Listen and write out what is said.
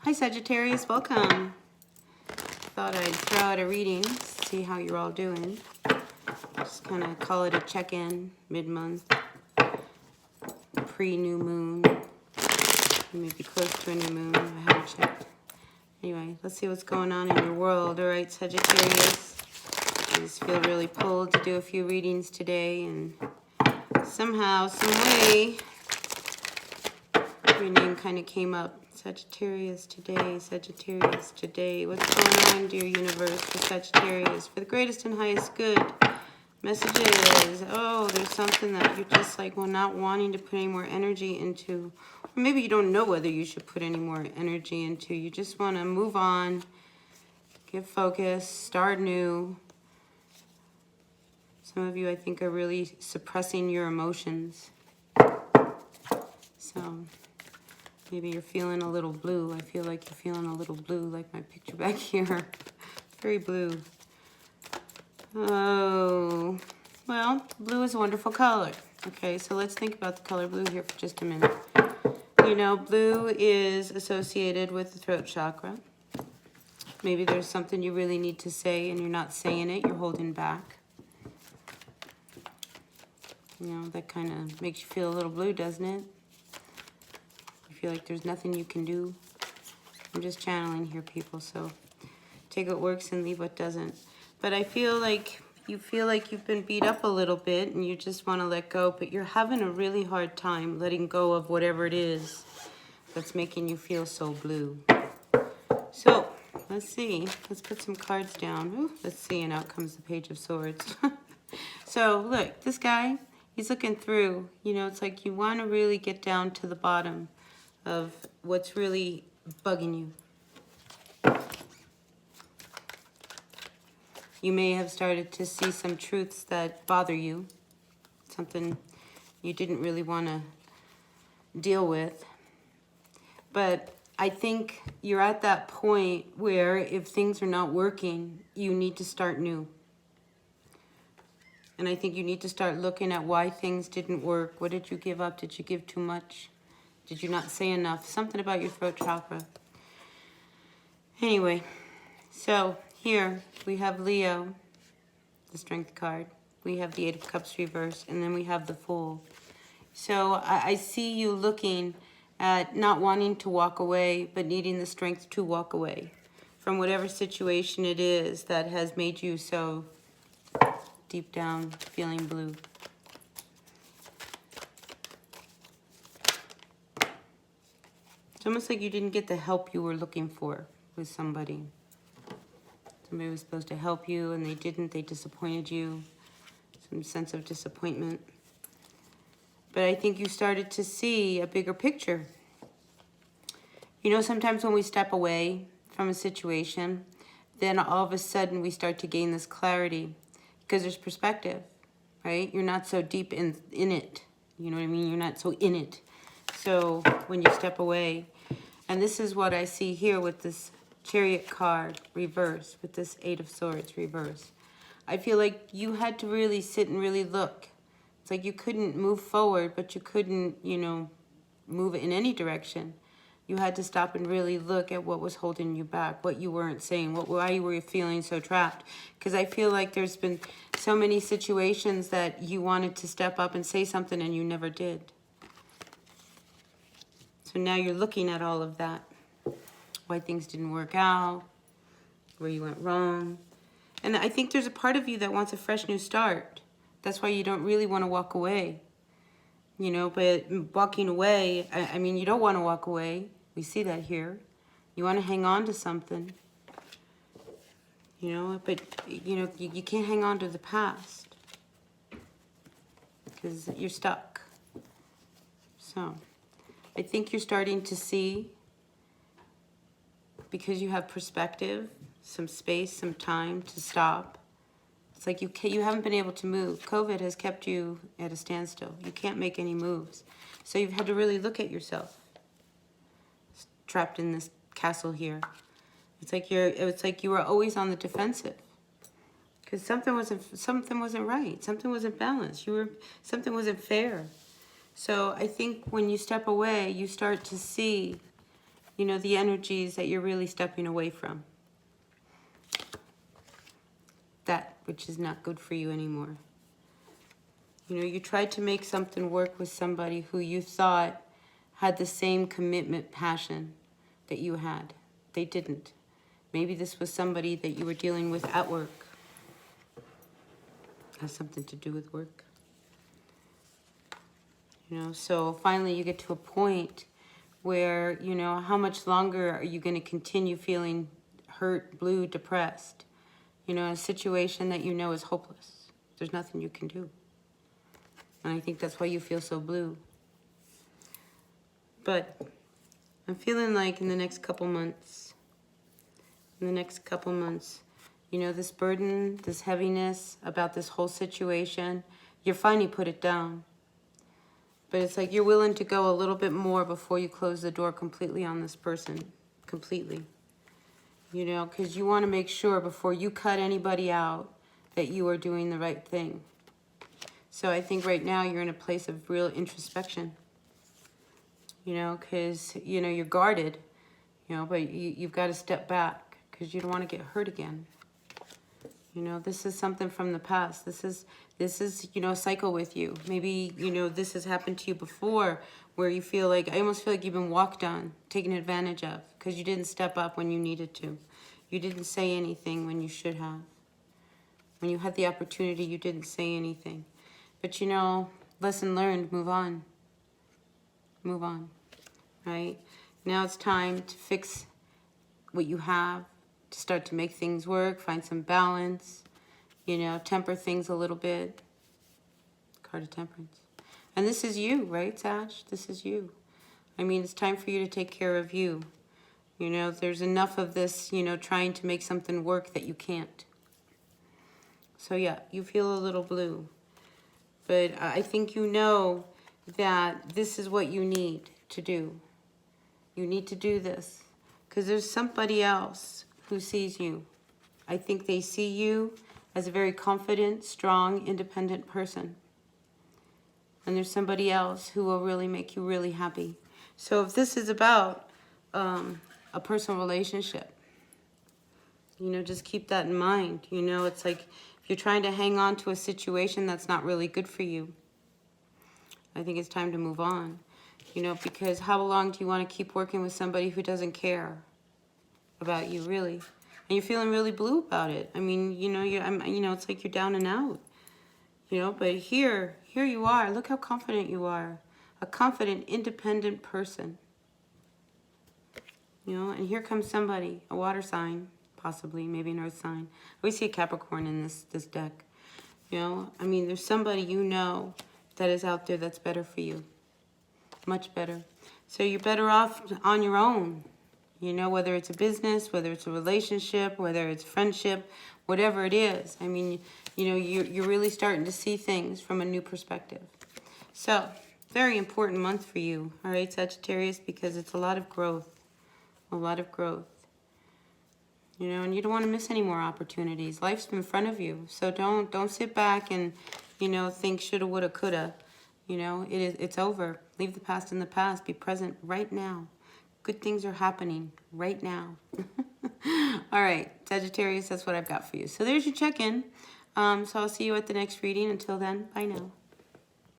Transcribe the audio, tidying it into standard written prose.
Hi Sagittarius, welcome. Thought I'd throw out a reading, see how you're all doing. Just kind of call it a check-in, mid-month, pre-new moon. You may be close to a new moon, I haven't checked. Anyway, let's see what's going on in your world. All right, Sagittarius. I just feel really pulled to do a few readings today, and somehow, some way, your name kind of came up. Sagittarius today, Sagittarius today. What's going on, dear universe, for Sagittarius? For the greatest and highest good. Messages. Oh, there's something that you're just like, well, not wanting to put any more energy into. Or maybe you don't know whether you should put any more energy into. You just want to move on, get focused, start new. Some of you, I think, are really suppressing your emotions. So maybe you're feeling a little blue. I feel like you're feeling a little blue, like my picture back here. Very blue. Oh, well, blue is a wonderful color. Okay, so let's think about the color blue here for just a minute. You know, blue is associated with the throat chakra. Maybe there's something you really need to say and you're not saying it, you're holding back. You know, that kind of makes you feel a little blue, doesn't it? You feel like there's nothing you can do. I'm just channeling here, people, so take what works and leave what doesn't. But I feel like you've been beat up a little bit and you just want to let go, but you're having a really hard time letting go of whatever it is that's making you feel so blue. So, let's see. Let's put some cards down. Ooh, let's see, and out comes the Page of Swords. So, look, this guy, he's looking through. You know, it's like you want to really get down to the bottom of what's really bugging you. You may have started to see some truths that bother you, something you didn't really want to deal with. But I think you're at that point where if things are not working, you need to start new. And I think you need to start looking at why things didn't work. What did you give up? Did you give too much? Did you not say enough? Something about your throat chakra. Anyway, so here we have Leo, the Strength card. We have the Eight of Cups reversed, and then we have the Fool. So I see you looking at not wanting to walk away, but needing the strength to walk away from whatever situation it is that has made you so deep down feeling blue. It's almost like you didn't get the help you were looking for with somebody. Somebody was supposed to help you and they didn't. They disappointed you. Some sense of disappointment. But I think you started to see a bigger picture. You know, sometimes when we step away from a situation, then all of a sudden we start to gain this clarity because there's perspective, right? You're not so deep in it. You know what I mean? You're not so in it. So when you step away, and this is what I see here with this Chariot card reverse, with this Eight of Swords reverse. I feel like you had to really sit and really look. It's like you couldn't move forward, but you couldn't, you know, move in any direction. You had to stop and really look at what was holding you back, what you weren't saying, why you were feeling so trapped. Because I feel like there's been so many situations that you wanted to step up and say something and you never did. So now you're looking at all of that. Why things didn't work out, where you went wrong. And I think there's a part of you that wants a fresh new start. That's why you don't really want to walk away. You know, but walking away, I mean, you don't want to walk away. We see that here. You want to hang on to something. You know, but, you know, you can't hang on to the past. Because you're stuck. So, I think you're starting to see, because you have perspective, some space, some time to stop. It's like you haven't been able to move. COVID has kept you at a standstill. You can't make any moves. So you've had to really look at yourself. Trapped in this castle here. It's like you were always on the defensive. Because something wasn't right. Something wasn't balanced. Something wasn't fair. So I think when you step away, you start to see you know, the energies that you're really stepping away from. That which is not good for you anymore. You know, you tried to make something work with somebody who you thought had the same commitment, passion that you had. They didn't. Maybe this was somebody that you were dealing with at work. Has something to do with work. You know, so finally you get to a point where, you know, how much longer are you going to continue feeling hurt, blue, depressed? You know, a situation that you know is hopeless. There's nothing you can do. And I think that's why you feel so blue. But I'm feeling like in the next couple months, you know, this burden, this heaviness about this whole situation, you're finally put it down. But it's like you're willing to go a little bit more before you close the door completely on this person. Completely. You know, because you want to make sure before you cut anybody out that you are doing the right thing. So I think right now you're in a place of real introspection. You know, because, you know, you're guarded. You know, but you've got to step back because you don't want to get hurt again. You know, this is something from the past. This is, you know, a cycle with you. Maybe, you know, this has happened to you before where you feel like, I almost feel like you've been walked on, taken advantage of because you didn't step up when you needed to. You didn't say anything when you should have. When you had the opportunity, you didn't say anything. But, you know, lesson learned, move on. Move on, right? Now it's time to fix what you have, to start to make things work, find some balance, you know, temper things a little bit. Card of Temperance. And this is you, right, Sag? This is you. I mean, it's time for you to take care of you. You know, there's enough of this, you know, trying to make something work that you can't. So, yeah, you feel a little blue. But I think you know that this is what you need to do. You need to do this. Because there's somebody else who sees you. I think they see you as a very confident, strong, independent person. And there's somebody else who will really make you really happy. So if this is about a personal relationship, you know, just keep that in mind. You know, it's like if you're trying to hang on to a situation that's not really good for you, I think it's time to move on. You know, because how long do you want to keep working with somebody who doesn't care about you, really? And you're feeling really blue about it. I mean, you know, you know, it's like you're down and out. You know, but here you are. Look how confident you are. A confident, independent person. You know, and here comes somebody, a water sign, possibly, maybe an earth sign. We see a Capricorn in this deck. You know, I mean, there's somebody you know that is out there that's better for you. Much better. So you're better off on your own. You know, whether it's a business, whether it's a relationship, whether it's friendship, whatever it is. I mean, you know, you're really starting to see things from a new perspective. So, very important month for you, all right, Sagittarius, because it's a lot of growth. A lot of growth. You know, and you don't want to miss any more opportunities. Life's in front of you. So don't sit back and, you know, think shoulda, woulda, coulda. You know, it's over. Leave the past in the past. Be present right now. Good things are happening right now. All right, Sagittarius, that's what I've got for you. So there's your check-in. So I'll see you at the next reading. Until then, bye now.